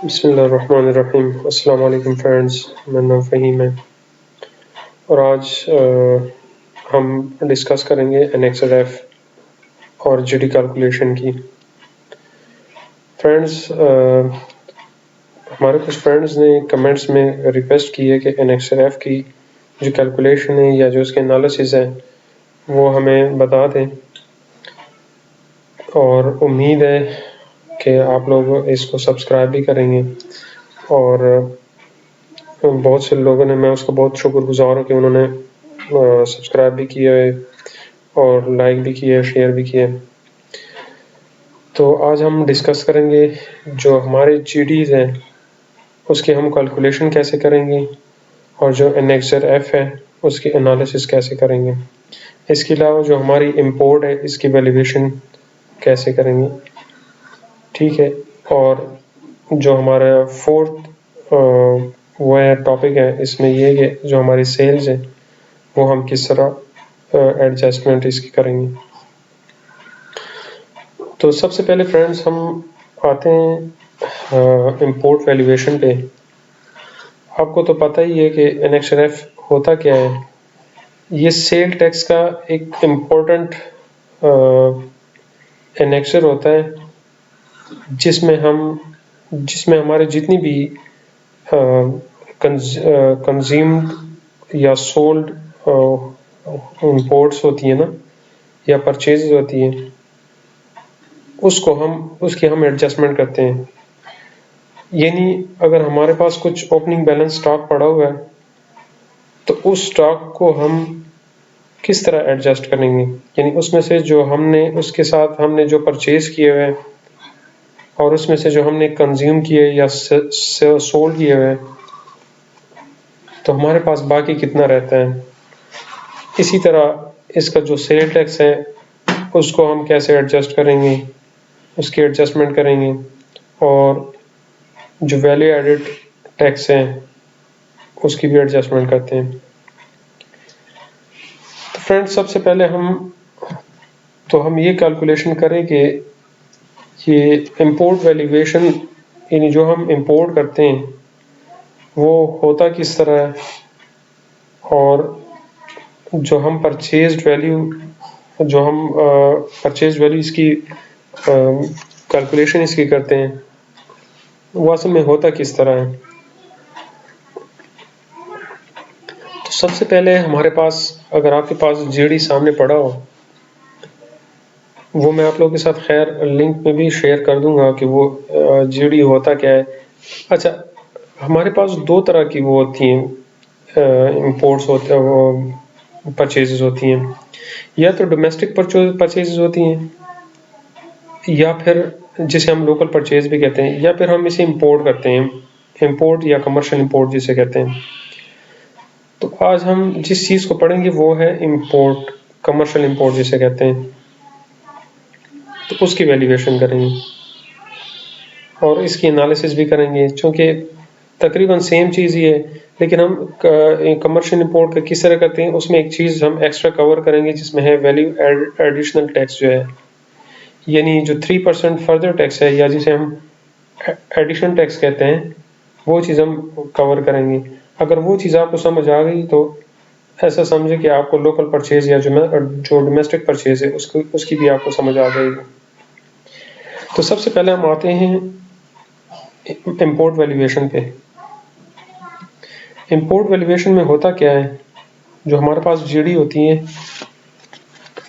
बिस्मिल्लाहिर्रहमानिर्रहीम। अस्सलाम वालेकुम फ्रेंड्स, मेरा नाम फ़हीम है और आज हम डिस्कस करेंगे एनएक्सआरएफ और जीडी कैलकुलेशन की। फ्रेंड्स, हमारे कुछ फ्रेंड्स ने कमेंट्स में रिक्वेस्ट की है कि एनएक्सआरएफ की जो कैलकुलेशन है या जो उसके एनालिसिस है वो हमें बता दें, और उम्मीद है कि आप लोग इसको सब्सक्राइब भी करेंगे। और बहुत से लोगों ने, मैं उसका बहुत शुक्रगुजार हूँ कि उन्होंने सब्सक्राइब भी किया है और लाइक भी किया है, शेयर भी किया है। तो आज हम डिस्कस करेंगे जो हमारे जीडीज़ हैं उसकी हम कैलकुलेशन कैसे करेंगे और जो एनएक्सआरएफ है उसकी एनालिसिस कैसे करेंगे। इसके अलावा जो हमारी इंपोर्ट है इसकी वैल्यूएशन कैसे करेंगे, ठीक है। और जो हमारा फोर्थ वो है टॉपिक है, इसमें ये कि जो हमारी सेल्स है वो हम किस तरह एडजस्टमेंट इसकी करेंगे। तो सबसे पहले फ्रेंड्स हम आते हैं इंपोर्ट वैल्यूएशन पे। आपको तो पता ही है कि एनएक्सआरएफ होता क्या है। ये सेल टैक्स का एक इम्पोर्टेंट एनेक्सर होता है जिसमें हमारे जितनी भी कंज्यूम्ड या सोल्ड इंपोर्ट्स होती है ना, या परचेज होती है, उसकी हम एडजस्टमेंट करते हैं। यानी अगर हमारे पास कुछ ओपनिंग बैलेंस स्टॉक पड़ा हुआ है तो उस स्टॉक को हम किस तरह एडजस्ट करेंगे, यानी उसमें से जो उसके साथ हमने जो परचेज किए हुए हैं और उसमें से जो हमने कंज्यूम किए या सोल्ड किए हुए हैं, तो हमारे पास बाकी कितना रहता है। इसी तरह इसका जो सेल टैक्स है उसको हम कैसे एडजस्ट करेंगे, उसकी एडजस्टमेंट करेंगे। और जो वैल्यू एडेड टैक्स है उसकी भी एडजस्टमेंट करते हैं। तो फ्रेंड्स, सबसे पहले हम ये कैलकुलेशन करें कि ये इंपोर्ट वैल्यूएशन, यानी जो हम इंपोर्ट करते हैं वो होता किस तरह है, और जो हम परचेज वैल्यू इसकी कैलकुलेशन इसकी करते हैं वो असल में होता किस तरह है। तो सबसे पहले हमारे पास, अगर आपके पास जीडी सामने पड़ा हो, वो मैं आप लोगों के साथ खैर लिंक में भी शेयर कर दूंगा कि वो जीडी होता क्या है। अच्छा, हमारे पास दो तरह की वो होती हैं, इंपोर्ट्स होते हैं, वो परचेजेस होती हैं। या तो डोमेस्टिक परचेजेस होती हैं, या फिर जिसे हम लोकल परचेज भी कहते हैं, या फिर हम इसे इंपोर्ट करते हैं, इंपोर्ट या कमर्शियल इंपोर्ट जिसे कहते हैं। तो आज हम जिस चीज़ को पढ़ेंगे वो है इंपोर्ट, कमर्शियल इंपोर्ट जिसे कहते हैं। तो उसकी वैल्यूएशन करेंगे और इसकी एनालिसिस भी करेंगे, क्योंकि तकरीबन सेम चीज़ ही है, लेकिन हम कमर्शियल इंपोर्ट का किस तरह करते हैं उसमें एक चीज़ हम एक्स्ट्रा कवर करेंगे जिसमें है वैल्यू एडिशनल टैक्स, जो है यानी जो 3% फर्दर टैक्स है या जिसे हम एडिशन टैक्स कहते हैं, वो चीज़ हम कवर करेंगे। अगर वो चीज़ आपको समझ आ गई तो ऐसा समझे कि आपको लोकल परचेज या जो डोमेस्टिक परचेज है उसकी भी आपको समझ आ जाएगी। तो सबसे पहले हम आते हैं इंपोर्ट वैल्यूएशन पे। इंपोर्ट वैल्यूएशन में होता क्या है, जो हमारे पास जीडी होती है,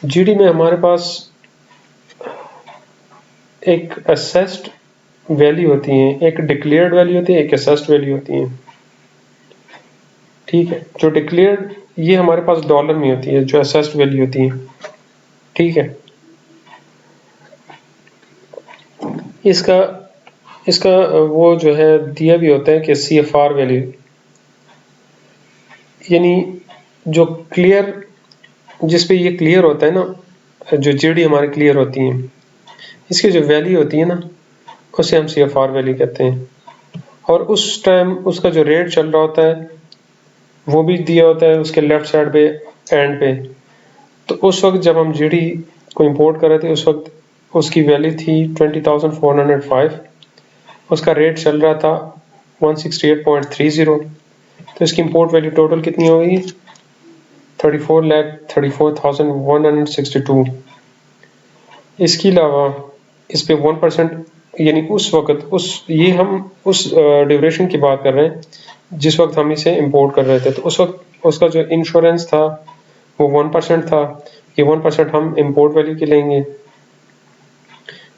जीडी में हमारे पास एक असेस्ड वैल्यू होती है, एक डिक्लेयर्ड वैल्यू होती है, एक असेस्ड वैल्यू होती है, ठीक है। जो डिक्लेयर्ड, ये हमारे पास डॉलर में होती है, जो असेस्ड वैल्यू होती है, ठीक है। इसका वो जो है दिया भी होता है कि CFR वैल्यू, यानी जो क्लियर, जिस पे ये क्लियर होता है ना, जो जीडी हमारी क्लियर होती है, इसकी जो वैल्यू होती है ना उसे हम CFR वैल्यू कहते हैं। और उस टाइम उसका जो रेट चल रहा होता है वो भी दिया होता है उसके लेफ्ट साइड पे, एंड पे। तो उस वक्त जब हम जीडी को इंपोर्ट कर रहे थे उस वक्त उसकी वैल्यू थी 20,405, उसका रेट चल रहा था 168.30, तो इसकी इंपोर्ट वैल्यू टोटल कितनी होगी 34,34,162। इसके अलावा इस पे 1%, यानी उस वक्त ये हम उस ड्यूरेशन की बात कर रहे हैं जिस वक्त हम इसे इंपोर्ट कर रहे थे, तो उस वक्त उसका जो इंश्योरेंस था वो 1% था। ये 1% हम इंपोर्ट वैल्यू के लेंगे।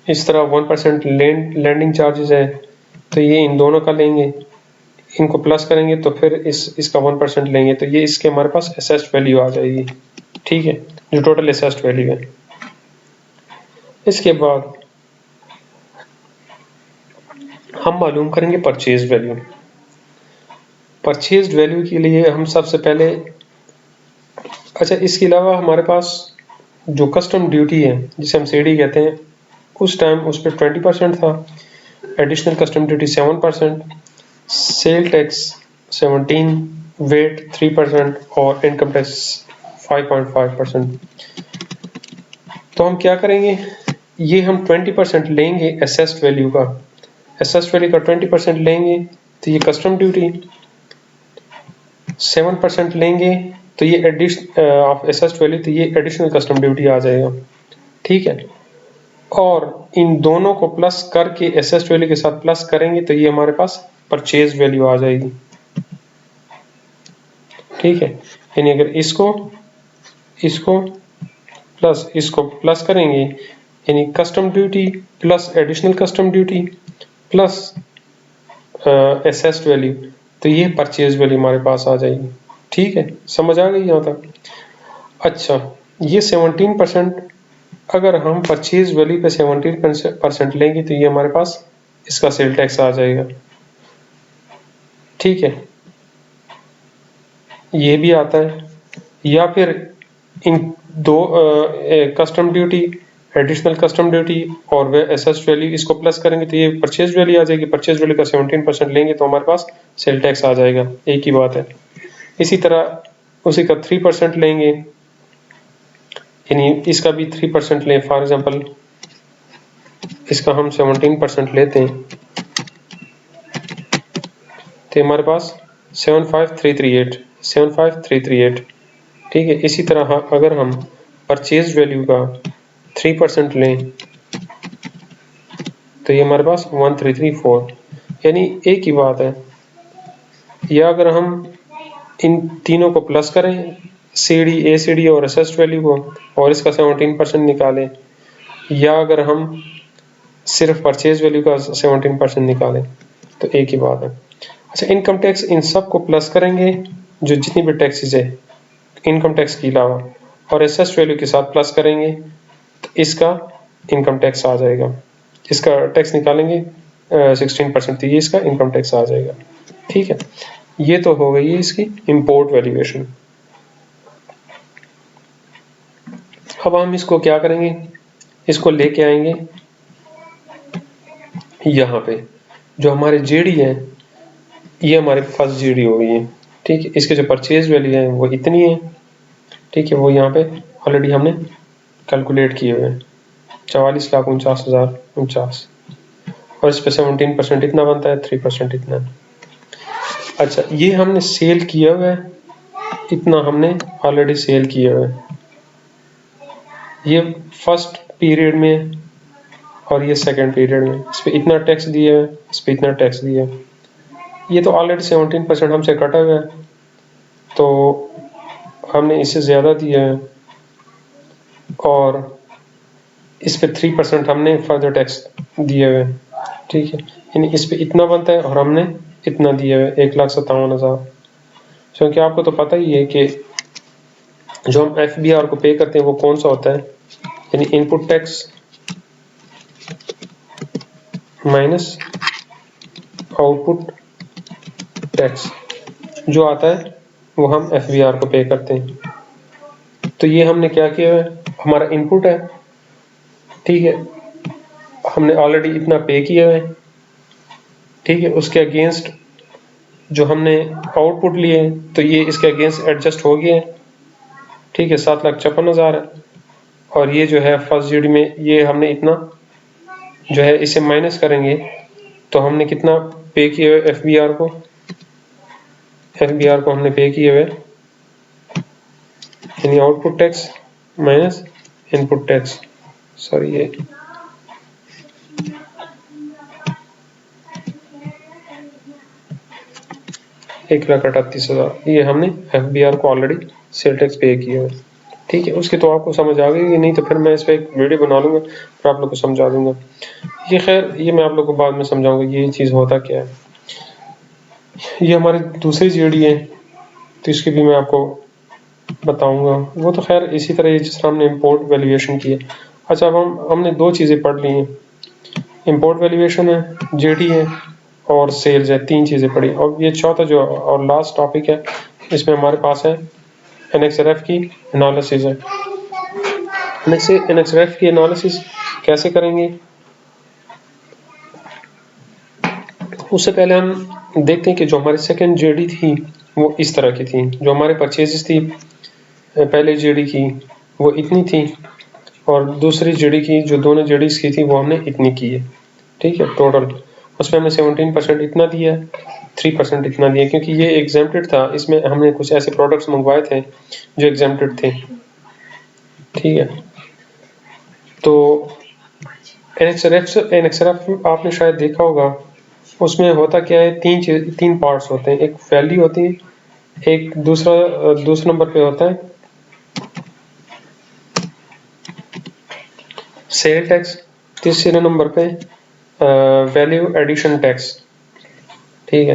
इस तरह 1% लैंडिंग चार्जेस है, तो ये इन दोनों का लेंगे, इनको प्लस करेंगे तो फिर इसका 1% लेंगे, तो ये इसके हमारे पास असेस्ड वैल्यू आ जाएगी। ठीक है, जो टोटल असेस्ड वैल्यू है। इसके बाद हम मालूम करेंगे परचेज वैल्यू। परचेज वैल्यू के लिए हम सबसे पहले, अच्छा इसके अलावा हमारे पास जो कस्टम ड्यूटी है जिसे हम सीडी कहते हैं, उस टाइम उस पर 20% था, additional custom duty 7%, sale tax 17, VAT 3% और इनकम टैक्स 5.5%। तो हम क्या करेंगे, ये हम 20% लेंगे असेस्ड वैल्यू का, असेस्ड वैल्यू का 20% लेंगे तो ये कस्टम ड्यूटी, 7% लेंगे तो ये ऑफ असेस्ड वैल्यू, तो ये एडिशनल कस्टम ड्यूटी आ जाएगा। ठीक है, और इन दोनों को प्लस करके असेस्ड वैल्यू के साथ प्लस करेंगे तो ये हमारे पास परचेज वैल्यू आ जाएगी। ठीक है, यानी अगर इसको इसको प्लस करेंगे, यानी custom duty plus additional custom duty plus assessed value, तो ये परचेज वैल्यू हमारे पास आ जाएगी। ठीक है, समझ आ गई यहाँ तक। अच्छा, ये 17%, अगर हम परचेज वैल्यू पे 17% लेंगे तो ये हमारे पास इसका सेल टैक्स आ जाएगा। ठीक है, ये भी आता है। या फिर इन दो custom duty, additional custom duty और वे असेस्ड वैल्यू, इसको प्लस करेंगे तो ये परचेज वैल्यू आ जाएगी। परचेज वैल्यू का 17% लेंगे तो हमारे पास सेल टैक्स आ जाएगा, एक ही बात है। इसी तरह उसी का 3% लेंगे, यानी इसका भी 3% लें। फॉर एग्जांपल इसका हम 17% लेते हैं तो हमारे पास 75338। ठीक है, इसी तरह अगर हम परचेज वैल्यू का 3% लें तो ये हमारे पास 1334, यानी एक ही बात है। या अगर हम इन तीनों को प्लस करें, ACD और असेस्ड वैल्यू को, और इसका 17% निकालें, या अगर हम सिर्फ परचेज वैल्यू का 17% निकालें, तो एक ही बात है। अच्छा, इनकम टैक्स इन सब को प्लस करेंगे, जो जितनी भी टैक्सेस है इनकम टैक्स के अलावा, और असेस्ड वैल्यू के साथ प्लस करेंगे तो इसका इनकम टैक्स आ जाएगा। इसका टैक्स निकालेंगे 16%, तो ये इसका इनकम टैक्स आ जाएगा। ठीक है, ये तो हो गई है इसकी इंपोर्ट वैल्यूएशन। अब हम इसको क्या करेंगे, इसको लेके आएंगे यहाँ पे, जो हमारे जेडी है ये हमारे फर्स्ट जेडी हो गई है। ठीक है, इसके जो परचेज वैल्यू है वो इतनी है। ठीक है, वो यहाँ पे ऑलरेडी हमने कैलकुलेट किए हुए हैं, 44,49,049, और इस पे 17% इतना बनता है, 3% इतना। अच्छा, ये हमने सेल किया हुआ है, इतना हमने ऑलरेडी सेल किया हुआ है, ये फर्स्ट पीरियड में और ये सेकंड पीरियड में। इस पे इतना टैक्स दिया है, इस पे इतना टैक्स दिया है। ये तो ऑलरेडी 17% हमसे कटा हुआ है, तो हमने इससे ज़्यादा दिया है, और इस पे 3% हमने फर्दर टैक्स दिए हुए। ठीक है, यानी इस पे इतना बनता है और हमने इतना दिया हुआ है, 1,57,000। क्योंकि आपको तो पता ही है कि जो हम FBR को पे करते हैं वो कौन सा होता है, यानी input tax minus output tax जो आता है वो हम FBR को पे करते हैं। तो ये हमने क्या किया है, हमारा इनपुट है। ठीक है, हमने ऑलरेडी इतना पे किया है। ठीक है, उसके अगेंस्ट जो हमने आउटपुट लिए हैं तो ये इसके अगेंस्ट एडजस्ट हो गया है। ठीक है, 7,56,000 है, और ये जो है फर्स्ट जीडी में ये हमने इतना जो है इसे माइनस करेंगे तो हमने कितना पे किया हुआ FBR को, FBR को हमने पे किए हुए यानी output tax minus input tax, sorry ये 1,38,000, ये हमने FBR को ऑलरेडी सेल टैक्स पे किया है। ठीक है, उसकी तो आपको समझ आ गई, नहीं तो फिर मैं इस पर एक वीडियो बना लूँगा फिर आप लोग को समझा दूंगा। ये खैर ये मैं आप लोग को बाद में समझाऊंगा ये चीज़ होता क्या है। ये हमारी दूसरी GD है, तो इसकी भी मैं आपको बताऊंगा। वो तो खैर इसी तरह जिस तरह हमने इम्पोर्ट वैल्यूएशन की है। अच्छा, अब हमने दो चीज़ें पढ़ ली हैं, इम्पोर्ट वैल्यूएशन है, GD है और सेल्स है, तीन चीज़ें पढ़ी। और ये चौथा जो और लास्ट टॉपिक है, इसमें हमारे पास है NXRF की एनालिसिस है। NXRF की एनालिसिस कैसे करेंगे, उससे पहले हम देखते हैं कि जो हमारी सेकंड GD थी वो इस तरह की थी। जो हमारे परचेजेस थी पहले GD की वो इतनी थी, और दूसरी GD की जो दोनों GDs की थी वो हमने इतनी की है। ठीक है, टोटल उसमें हमने 17% इतना दिया है, 3% इतना दिया, क्योंकि ये एग्जेम्प्टेड था। इसमें हमने कुछ ऐसे प्रोडक्ट्स मंगवाए थे जो एग्जेम्प्टेड थे। ठीक है, तो NXRF आपने शायद देखा होगा, उसमें होता क्या है, तीन पार्ट्स होते हैं। एक वैल्यू होती है, एक दूसरा नंबर पे होता है सेल टैक्स, तीसरे नंबर पे वैल्यू एडिशन टैक्स। ठीक है,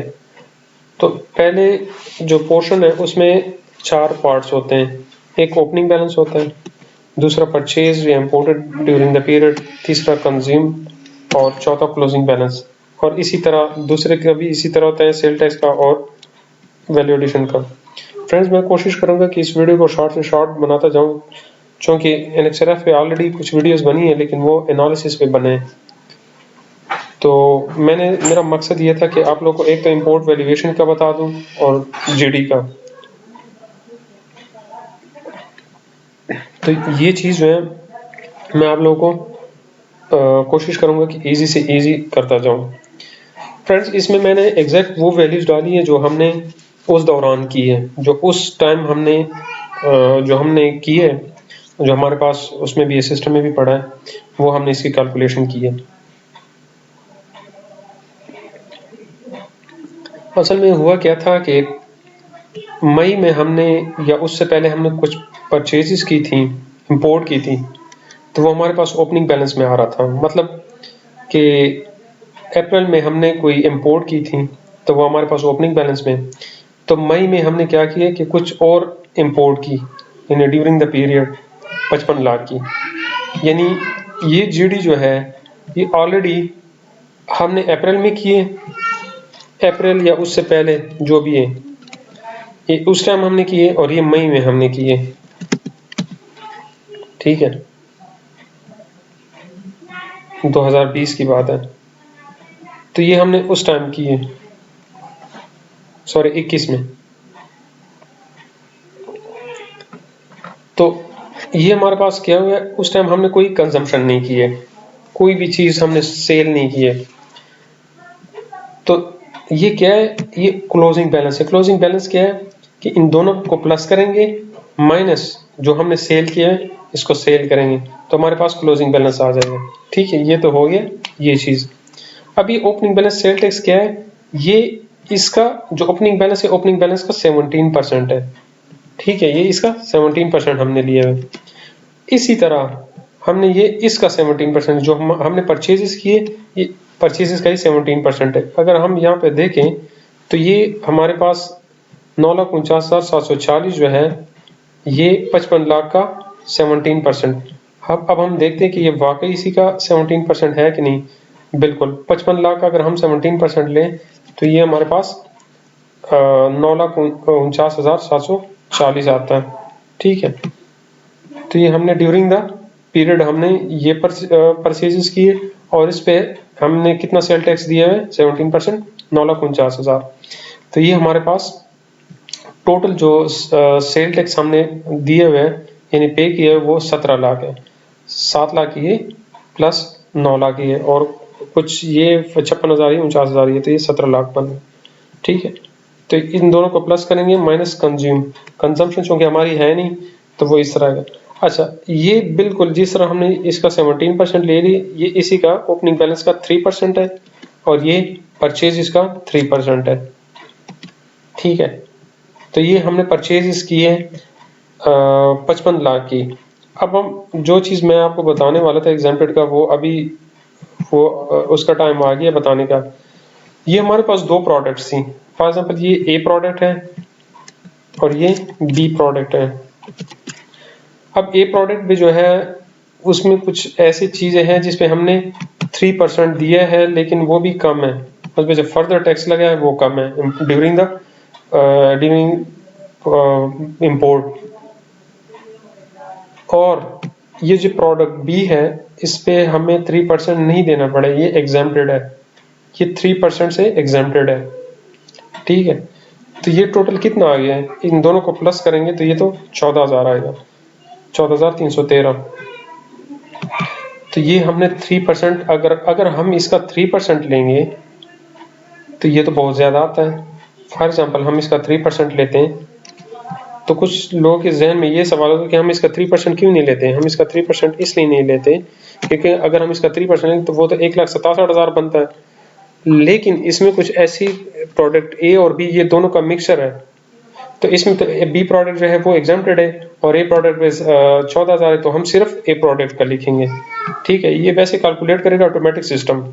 तो पहले जो पोर्शन है उसमें 4 पार्ट्स होते हैं। एक ओपनिंग बैलेंस होता है, दूसरा परचेज या इम्पोर्टेड ड्यूरिंग द पीरियड, तीसरा कंज्यूम और चौथा क्लोजिंग बैलेंस। और इसी तरह दूसरे का भी इसी तरह होता है, सेल टैक्स का और वैल्यू एडिशन का। फ्रेंड्स, मैं कोशिश करूंगा कि इस वीडियो को शॉर्ट से शॉर्ट बनाता जाऊं, क्योंकि NXRF पे ऑलरेडी कुछ वीडियोस बनी है लेकिन वो एनालिसिस पे बने। तो मेरा मकसद ये था कि आप लोग को एक तो इम्पोर्ट वैल्यूएशन का बता दूं और GD का। तो ये चीज़ जो है मैं आप लोगों को कोशिश करूंगा कि इजी से इजी करता जाऊं। फ्रेंड्स, इसमें मैंने एग्जैक्ट वो वैल्यूज डाली है जो हमने उस दौरान की है, जो उस टाइम हमने जो हमने की है, जो हमारे पास उसमें भी सिस्टम में भी पड़ा है, वो हमने इसकी कैलकुलेशन की है। असल में हुआ क्या था कि मई में हमने या उससे पहले हमने कुछ परचेजेस की थी, इंपोर्ट की थी, तो वो हमारे पास ओपनिंग बैलेंस में आ रहा था। मतलब कि अप्रैल में हमने कोई इंपोर्ट की थी तो वो हमारे पास ओपनिंग बैलेंस में, तो मई में हमने क्या किया कि कुछ और इंपोर्ट की, यानी ड्यूरिंग द पीरियड 55 लाख की। यानी ये GD जो है ये ऑलरेडी हमने अप्रैल में किए, अप्रैल या उससे पहले जो भी है ये उस टाइम हमने किए, और ये मई में हमने किए। ठीक है, 2020 की बात है, तो ये हमने उस टाइम किए, सॉरी 21 में। तो ये हमारे पास क्या हुआ है, उस टाइम हमने कोई कंजम्पशन नहीं की है, कोई भी चीज हमने सेल नहीं की है। तो ये क्या है, ये क्लोजिंग बैलेंस है। क्लोजिंग बैलेंस क्या है कि इन दोनों को प्लस करेंगे, माइनस जो हमने सेल किया है इसको सेल करेंगे, तो हमारे पास क्लोजिंग बैलेंस आ जाएगा। ठीक है, ये तो हो गया ये चीज। अब ये ओपनिंग बैलेंस सेल टैक्स क्या है, ये इसका जो ओपनिंग बैलेंस है, ओपनिंग बैलेंस का 17% है। ठीक है, ये इसका 17% हमने लिया है। इसी तरह हमने ये इसका 17% जो हमने परचेजेस किए, ये परचेजेस का ही 17% है। अगर हम यहाँ पे देखें तो ये हमारे पास 9,49,740 जो है ये 55 लाख का 17%। अब हम देखते हैं कि ये वाकई इसी का 17% है कि नहीं। बिल्कुल, 55 लाख का अगर हम 17% लें तो ये हमारे पास 9,49,740 आता है। ठीक है, तो ये हमने ड्यूरिंग द पीरियड हमने ये परचेजेस किए, और इस पे हमने कितना सेल टैक्स दिया है, 17%, 9,49,000। तो ये हमारे पास टोटल जो सेल टैक्स हमने दिए हुए यानी पे किए वो 17 लाख है। 7 लाख ये प्लस 9 लाख ये, और कुछ ये 56,000 है, 49,000 है, तो ये 17 लाख बन गए। ठीक है, तो इन दोनों को प्लस करेंगे माइनस कंजम्पशन चूंकि हमारी है नहीं तो वो इस तरह का। अच्छा, ये बिल्कुल जिस तरह हमने इसका 17% ले ली, ये इसी का ओपनिंग बैलेंस का 3% है और ये परचेज इसका 3% है। ठीक है, तो ये हमने परचेज की है 55 लाख की। अब हम जो चीज़ मैं आपको बताने वाला था एग्जाम्पल का, वो अभी वो उसका टाइम आ गया बताने का। ये हमारे पास दो प्रोडक्ट्स थी, फॉर एग्जाम्पल ये ए प्रोडक्ट है और ये बी प्रोडक्ट है। अब ए प्रोडक्ट भी जो है उसमें कुछ ऐसी चीजें हैं जिसपे हमने 3% दिया है, लेकिन वो भी कम है, उसमें जो फर्दर टैक्स लगा है वो कम है ड्यूरिंग इम्पोर्ट। और ये जो प्रोडक्ट बी है इस पे हमें 3% नहीं देना पड़ा, ये एग्जेम्प्टेड है, ये 3% से एग्जेम्प्टेड है। ठीक है, तो ये टोटल कितना आ गया है, इन दोनों को प्लस करेंगे तो ये तो 14,000 आएगा, 14,313। तो ये हमने 3%, अगर हम इसका 3% लेंगे तो ये तो बहुत ज़्यादा आता है। फॉर एग्जाम्पल हम इसका 3% लेते हैं तो कुछ लोगों के जहन में ये सवाल होगा कि हम इसका 3% क्यों नहीं लेते हैं। हम इसका 3% इसलिए नहीं लेते क्योंकि अगर हम इसका 3% लेंगे तो वो तो 1,67,000 बनता है, लेकिन इसमें कुछ ऐसी प्रोडक्ट ए और बी ये दोनों का मिक्सचर है, तो इसमें तो बी प्रोडक्ट जो है वो एग्जेम्प्टेड है और ए प्रोडक्ट में 14,000 है, तो हम सिर्फ ए प्रोडक्ट का लिखेंगे। ठीक है, ये वैसे कैलकुलेट करेगा ऑटोमेटिक सिस्टम,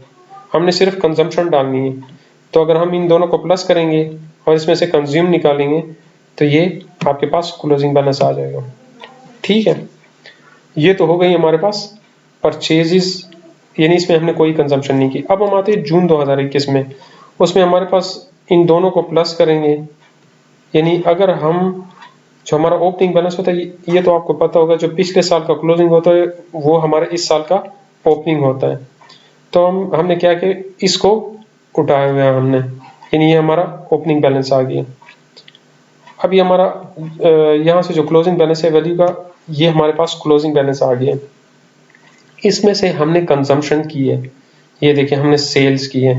हमने सिर्फ कंजम्पशन डालनी है। तो अगर हम इन दोनों को प्लस करेंगे और इसमें से कंज्यूम निकालेंगे तो ये आपके पास क्लोजिंग बैलेंस आ जाएगा। ठीक है, ये तो हो गई हमारे पास परचेजेस, यानी इसमें हमने कोई कंजम्पशन नहीं की। अब हम आते हैं जून 2021 में, उसमें हमारे पास इन दोनों को प्लस करेंगे, यानी अगर हम जो हमारा ओपनिंग बैलेंस होता है, ये तो आपको पता होगा, जो पिछले साल का क्लोजिंग होता है वो हमारे इस साल का ओपनिंग होता है। तो हमने क्या किया, इसको उठाया हुआ हमने, यानी ये हमारा ओपनिंग बैलेंस आ गया। अब ये हमारा यहाँ से जो क्लोजिंग बैलेंस है वैल्यू का, ये हमारे पास क्लोजिंग बैलेंस आ गया। इसमें से हमने कंजम्पशन की है, ये देखिए हमने सेल्स की है,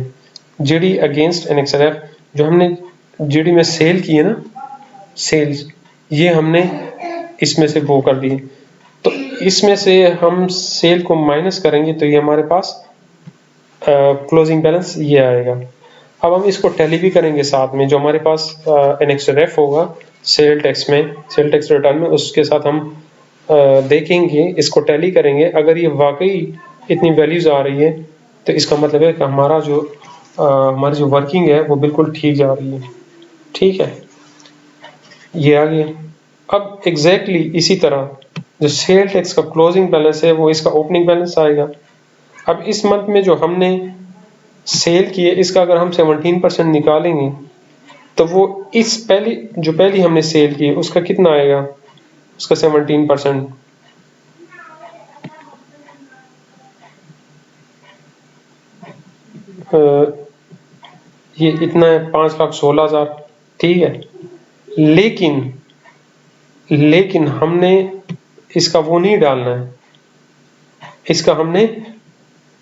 जीडी अगेंस्ट एनएक्सआरएफ, जो हमने जीडी में सेल की है ना, सेल्स, ये हमने इसमें से वो कर दिए। तो इसमें से हम सेल को माइनस करेंगे तो ये हमारे पास क्लोजिंग बैलेंस ये आएगा। अब हम इसको टैली भी करेंगे साथ में, जो हमारे पास एनएक्सआरएफ होगा सेल टैक्स में, सेल टैक्स रिटर्न में, उसके साथ हम देखेंगे, इसको टैली करेंगे। अगर ये वाकई इतनी वैल्यूज आ रही है तो इसका मतलब है कि हमारी जो वर्किंग है वो बिल्कुल ठीक जा रही है। ठीक है, ये आ गया। अब एग्जैक्टली इसी तरह जो सेल टैक्स का क्लोजिंग बैलेंस है वो इसका ओपनिंग बैलेंस आएगा। अब इस मंथ में जो हमने सेल किए, इसका अगर हम 17% निकालेंगे तो वो इस पहली हमने सेल की उसका कितना आएगा, उसका 17%, ये इतना है 5,16,000। ठीक है, लेकिन हमने इसका वो नहीं डालना है, इसका हमने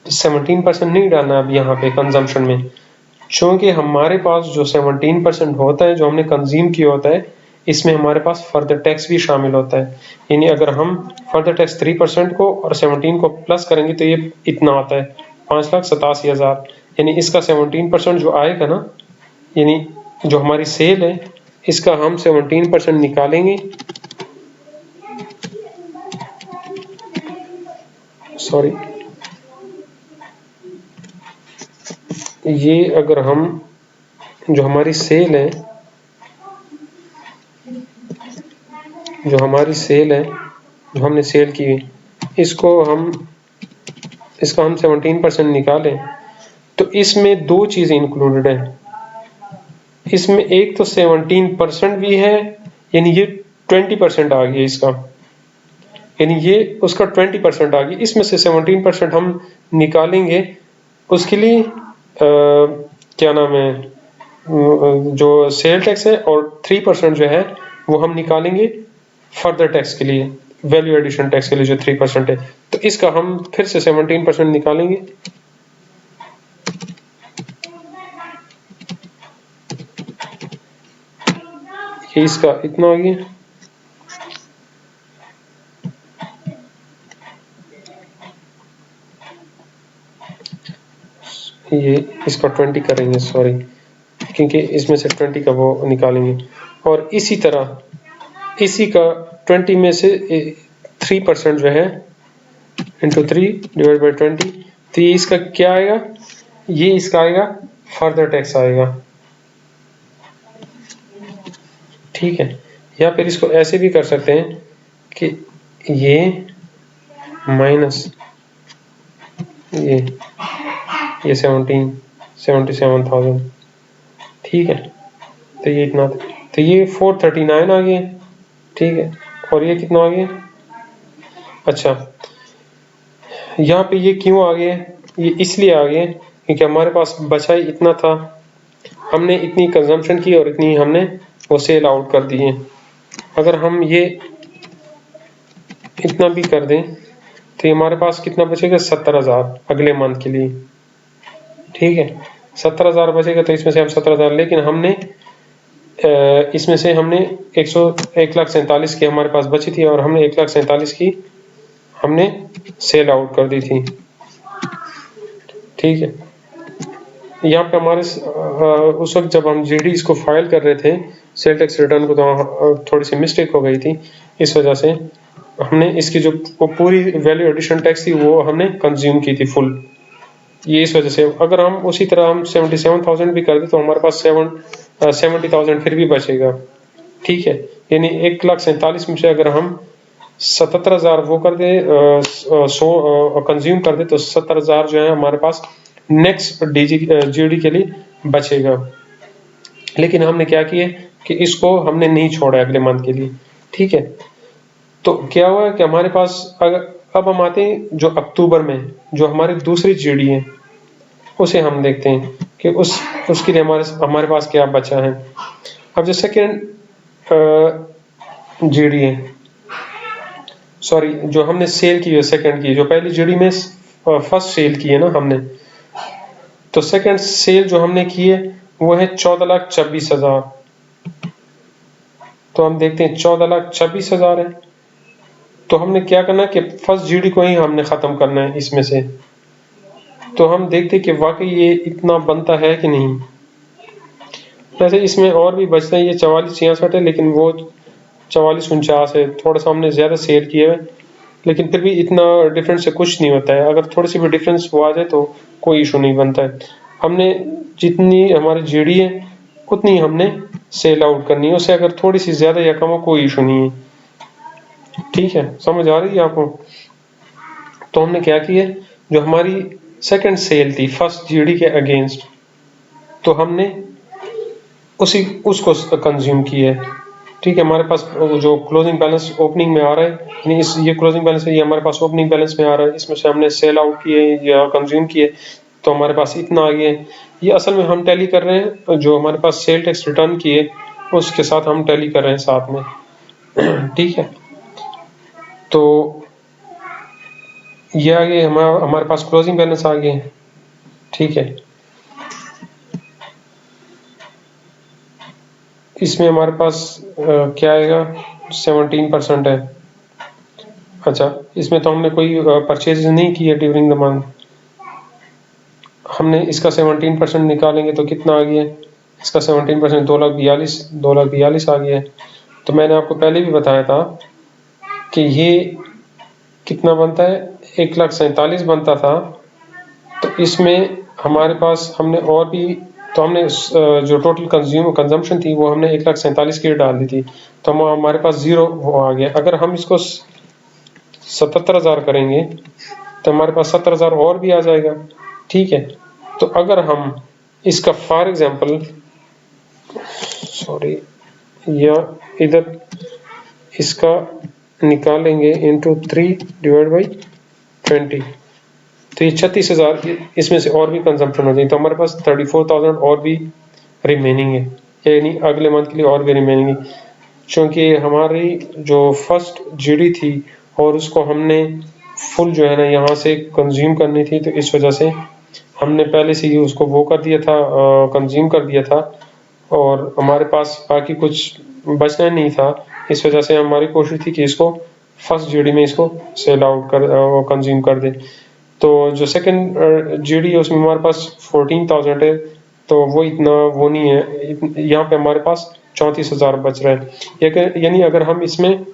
17% नहीं डालना अब यहाँ पे कंजम्पशन में, क्योंकि हमारे पास जो 17% होता है जो हमने कंज्यूम किया होता है, इसमें हमारे पास फर्दर टैक्स भी शामिल होता है। यानी अगर हम फर्दर टैक्स 3% को और 17 को प्लस करेंगे तो ये इतना आता है 5,87,000। यानी इसका 17% जो आएगा ना, यानी जो हमारी सेल है इसका हम 17% निकालेंगे, सॉरी, ये अगर हम जो हमारी सेल है जो हमने सेल की, इसका हम 17% निकालें तो इसमें दो चीजें इंक्लूडेड है। इसमें एक तो 17% भी है, यानी ये 20% आ गया इसका, यानी ये उसका 20% आ गया। इसमें से 17% हम निकालेंगे, उसके लिए क्या नाम है, जो सेल टैक्स है, और 3% जो है वो हम निकालेंगे फर्दर टैक्स के लिए, वैल्यू एडिशन टैक्स के लिए जो 3% है। तो इसका हम फिर से 17% निकालेंगे, ये इसका इतना आ गया, ये इसका 20 करेंगे, सॉरी, क्योंकि इसमें से 20 का वो निकालेंगे। और इसी तरह इसी का 20 में से 3% जो है इंटू 3 डिवाइड बाई 20, तो ये इसका क्या आएगा, ये इसका आएगा फर्दर टैक्स आएगा, ठीक है। या फिर इसको ऐसे भी कर सकते हैं कि ये माइनस ये 77,000, ठीक है। तो ये इतना, तो ये 439 आ गया, ठीक है। और ये कितना आ गया, अच्छा यहाँ पे ये क्यों आ गया, ये इसलिए आ गया क्योंकि हमारे पास बचा ही इतना था, हमने इतनी कंजम्पशन की और इतनी हमने वो सेल आउट कर दिए। अगर हम ये इतना भी कर दें तो हमारे पास कितना बचेगा, 70,000 अगले मंथ के लिए, ठीक है। 70,000 बचेगा, तो इसमें से हम 70,000, लेकिन हमने इसमें से हमने 1,47,000 की हमारे पास बची थी और हमने 1,47,000 की हमने सेल आउट कर दी थी, ठीक है। यहाँ पे हमारे उस वक्त जब हम जीडी इसको फाइल कर रहे थे सेल टैक्स रिटर्न को, तो थोड़ी सी मिस्टेक हो गई थी, इस वजह से हमने इसकी जो पूरी वैल्यू एडिशन टैक्स थी वो हमने कंज्यूम की थी फुल, ये इस वजह से। अगर हम उसी तरह हम 77,000 भी कर दे तो हमारे पास 70,000 फिर भी बचेगा, ठीक है। यानी 1,47,000 में से अगर हम 77,000 वो कर दे, 100 कंज्यूम कर दे, तो 70,000 जो है हमारे पास नेक्स्ट जीडी के लिए बचेगा। लेकिन हमने क्या किया कि इसको हमने नहीं छोड़ा अगले मंथ के लिए, ठीक है। तो क्या हुआ कि हमारे पास अब हम आते हैं जो अक्टूबर में जो हमारी दूसरी जीडी है, उसे हम देखते हैं कि उसके लिए हमारे पास क्या बचा है। अब जो सेकेंड जीडी है, सॉरी, जो हमने सेल की है सेकंड की, जो पहली जीडी में फर्स्ट सेल की है ना हमने, तो सेकंड सेल जो हमने की है वो है 14,26,000। तो हम देखते हैं 14,26,000 है, तो हमने क्या करना है कि फर्स्ट जीडी को ही हमने खत्म करना है इसमें से। तो हम देखते हैं कि वाकई ये इतना बनता है कि नहीं। वैसे इसमें और भी बचता है, ये 44,66 है, लेकिन वो 44,49 है, थोड़ा सा हमने ज्यादा सेल किया है, लेकिन फिर भी इतना डिफरेंस से कुछ नहीं होता है। अगर थोड़ी सी भी डिफरेंस वो आ जाए तो कोई इशू नहीं बनता है। हमने जितनी हमारी जीडी है उतनी हमने सेल आउट करनी है, उससे अगर थोड़ी सी ज्यादा या कम हो कोई इशू नहीं है, ठीक है। समझ आ रही है आपको। तो हमने क्या किया, जो हमारी सेकंड सेल थी फर्स्ट जीडी के अगेंस्ट, तो हमने उसको कंज्यूम किया है, ठीक है। हमारे पास जो क्लोजिंग बैलेंस ओपनिंग में आ रहा है, यानी ये क्लोजिंग बैलेंस है, ये हमारे पास ओपनिंग बैलेंस में आ रहा है, इसमें से हमने सेल आउट किए या कंज्यूम किए, तो हमारे पास इतना आ गया है। ये असल में हम टैली कर रहे हैं, जो हमारे पास सेल टैक्स रिटर्न किए उसके साथ हम टैली कर रहे हैं साथ में, ठीक है। तो ये आ गए हमारे पास क्लोजिंग बैलेंस आ गए, ठीक है। इसमें हमारे पास क्या आएगा, 17% है। अच्छा, इसमें तो हमने कोई परचेज नहीं की है ड्यूरिंग द मंथ, हमने इसका 17% निकालेंगे तो कितना आ गया, इसका 17% 2,42,2,42 आ गया है। तो मैंने आपको पहले भी बताया था कि ये कितना बनता है, 1,47,000 बनता था। तो इसमें हमारे पास हमने और भी, तो हमने जो टोटल कंजम्पशन थी वो हमने 1,47,000 की डाल दी थी, तो हमारे पास जीरो वो आ गया। अगर हम इसको 77,000 करेंगे तो हमारे पास 70,000 और भी आ जाएगा, ठीक है। तो अगर हम इसका फॉर एग्जांपल, सॉरी, या इधर इसका निकालेंगे इंटू 3 डिवाइड बाई 20, तो ये 36,000, इसमें से और भी कंजम्पशन हो जाएगी, तो हमारे पास 34,000 और भी रिमेनिंग है, यानी अगले मंथ के लिए और भी रिमेनिंग है। क्योंकि हमारी जो फर्स्ट जीडी थी और उसको हमने फुल जो है ना यहाँ से कंज्यूम करनी थी, तो इस वजह से हमने पहले से ही उसको वो कर दिया था, कंज्यूम कर दिया था, और हमारे पास बाकी कुछ बचना नहीं था, इस वजह से हमारी कोशिश थी कि इसको फर्स्ट जीडी में इसको सेल आउट कर कंज्यूम कर दे। तो जो सेकंड जीडी है उसमें हमारे पास 14,000 है, तो वो इतना वो नहीं है। यहाँ पे हमारे पास 34,000 बच रहा है। यानी अगर हम इसमें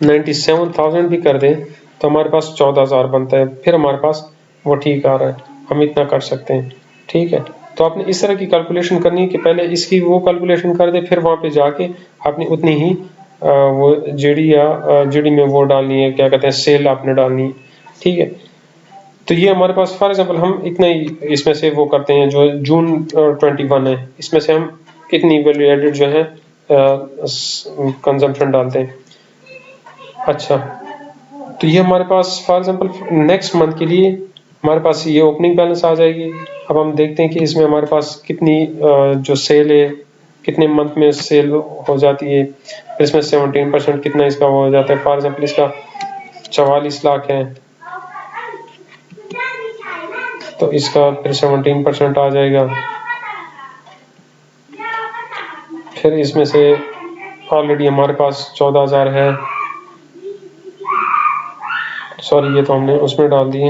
97,000 भी कर दें तो हमारे पास 14,000 बनता है, फिर हमारे पास वो ठीक आ रहा है, हम इतना कर सकते हैं। ठीक है, तो आपने इस तरह की कैलकुलेशन करनी है कि पहले इसकी वो कैलकुलेशन कर दे, फिर वहाँ पे जाके आपने उतनी ही वो जीडी या जीडी में वो डालनी है, क्या कहते हैं, सेल आपने डालनी है। ठीक है, तो ये हमारे पास फॉर एग्जांपल हम इतना ही इसमें से वो करते हैं, जो जून 21 है, इसमें से हम इतनी वैल्यू एडेड जो है कंजम्पशन डालते हैं। अच्छा, तो ये हमारे पास फॉर एग्जांपल नेक्स्ट मंथ के लिए हमारे पास ये ओपनिंग बैलेंस आ जाएगी। अब हम देखते हैं कि इसमें हमारे पास कितनी जो सेल है, कितने मंथ में सेल हो जाती है, फिर इसमें 17% कितना इसका हो जाता है। फॉर एग्जांपल इसका 44 लाख है, तो इसका फिर 17% आ जाएगा। फिर इसमें से ऑलरेडी हमारे पास 14,000 है, सॉरी ये तो हमने उसमें डाल दिए।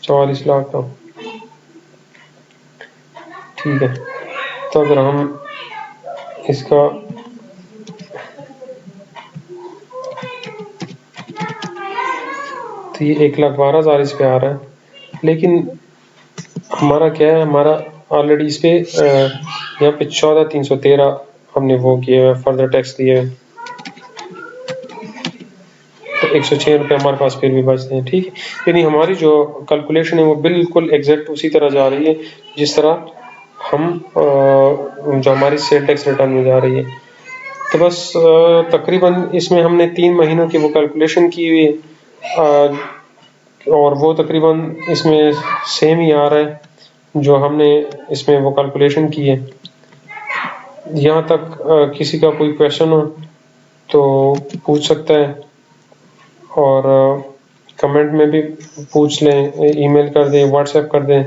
₹44 लाख का, ठीक है। तो अगर हम इसका तो ये 1,12,000 इस पे आ रहा है, लेकिन हमारा क्या है, हमारा ऑलरेडी इस पे यहाँ पे 14,313 हमने वो किया फर्दर टैक्स दिए, तो 106 रुपये हमारे पास फिर भी बचते हैं। ठीक है, यानी हमारी जो कैलकुलेशन है वो बिल्कुल एग्जैक्ट उसी तरह जा रही है जिस तरह हम जो हमारी सेल टैक्स रिटर्न में जा रही है। तो बस तकरीबन इसमें हमने 3 महीनों की वो कैलकुलेशन की हुई है, और वो तकरीबन इसमें सेम ही आ रहा है जो हमने इसमें वो कैलकुलेशन की है। यहाँ तक किसी का कोई क्वेश्चन हो तो पूछ सकता है, और कमेंट में भी पूछ लें, ईमेल कर दें, व्हाट्सएप कर दें।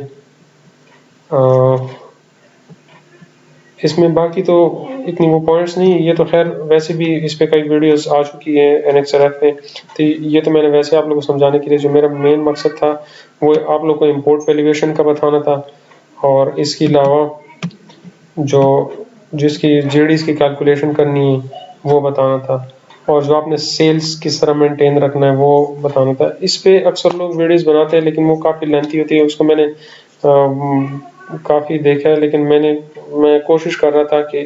इसमें बाकी तो इतनी वो पॉइंट्स नहीं, ये तो खैर वैसे भी इस पे कई वीडियोस आ चुकी हैं NXRF में, तो ये तो मैंने वैसे आप लोगों को समझाने के लिए, जो मेरा मेन मकसद था वो आप लोगों को इम्पोर्ट वैल्यूएशन का बताना था, और इसके अलावा जो जिसकी जीडीज की कैलकुलेशन करनी है वो बताना था, और जो आपने सेल्स किस तरह मेंटेन रखना है वो बताना था। इस पे अक्सर लोग वीडियोस बनाते हैं लेकिन वो काफ़ी लेंथी होती है, उसको मैंने काफ़ी देखा है, लेकिन मैं कोशिश कर रहा था कि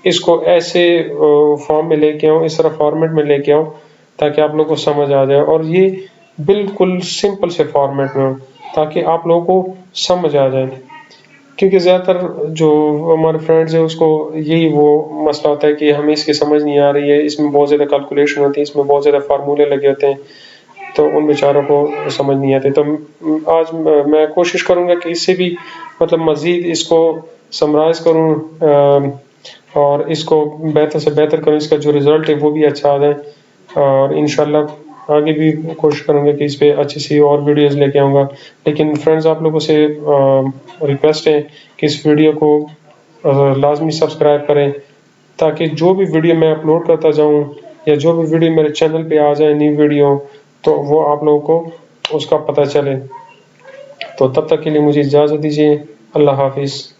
इसको ऐसे फॉर्म में लेके आऊँ, इस तरह फॉर्मेट में लेके आऊँ ताकि आप लोगों को समझ आ जाए, और ये बिल्कुल सिंपल से फॉर्मेट में हो ताकि आप लोगों को समझ आ जाए। क्योंकि ज़्यादातर जो हमारे फ्रेंड्स हैं उसको यही वो मसला होता है कि हमें इसकी समझ नहीं आ रही है, इसमें बहुत ज़्यादा कैलकुलेशन होती है, इसमें बहुत ज़्यादा फार्मूले लगे होते हैं, तो उन बेचारों को समझ नहीं आते। तो आज मैं कोशिश करूँगा कि इससे भी मतलब मज़ीद इसको समराइज़ करूँ, और इसको बेहतर से बेहतर करूँ, इसका जो रिज़ल्ट है वो भी अच्छा आ जाए, और इंशाल्लाह आगे भी कोशिश करूँगा कि इस पे अच्छी सी और वीडियोस लेके आऊँगा। लेकिन फ्रेंड्स आप लोगों से रिक्वेस्ट है कि इस वीडियो को लाजमी सब्सक्राइब करें, ताकि जो भी वीडियो मैं अपलोड करता जाऊँ या जो भी वीडियो मेरे चैनल पे आ जाए न्यू वीडियो, तो वो आप लोगों को उसका पता चले। तो तब तक के लिए मुझे इजाज़त दीजिए। अल्लाह हाफिज़।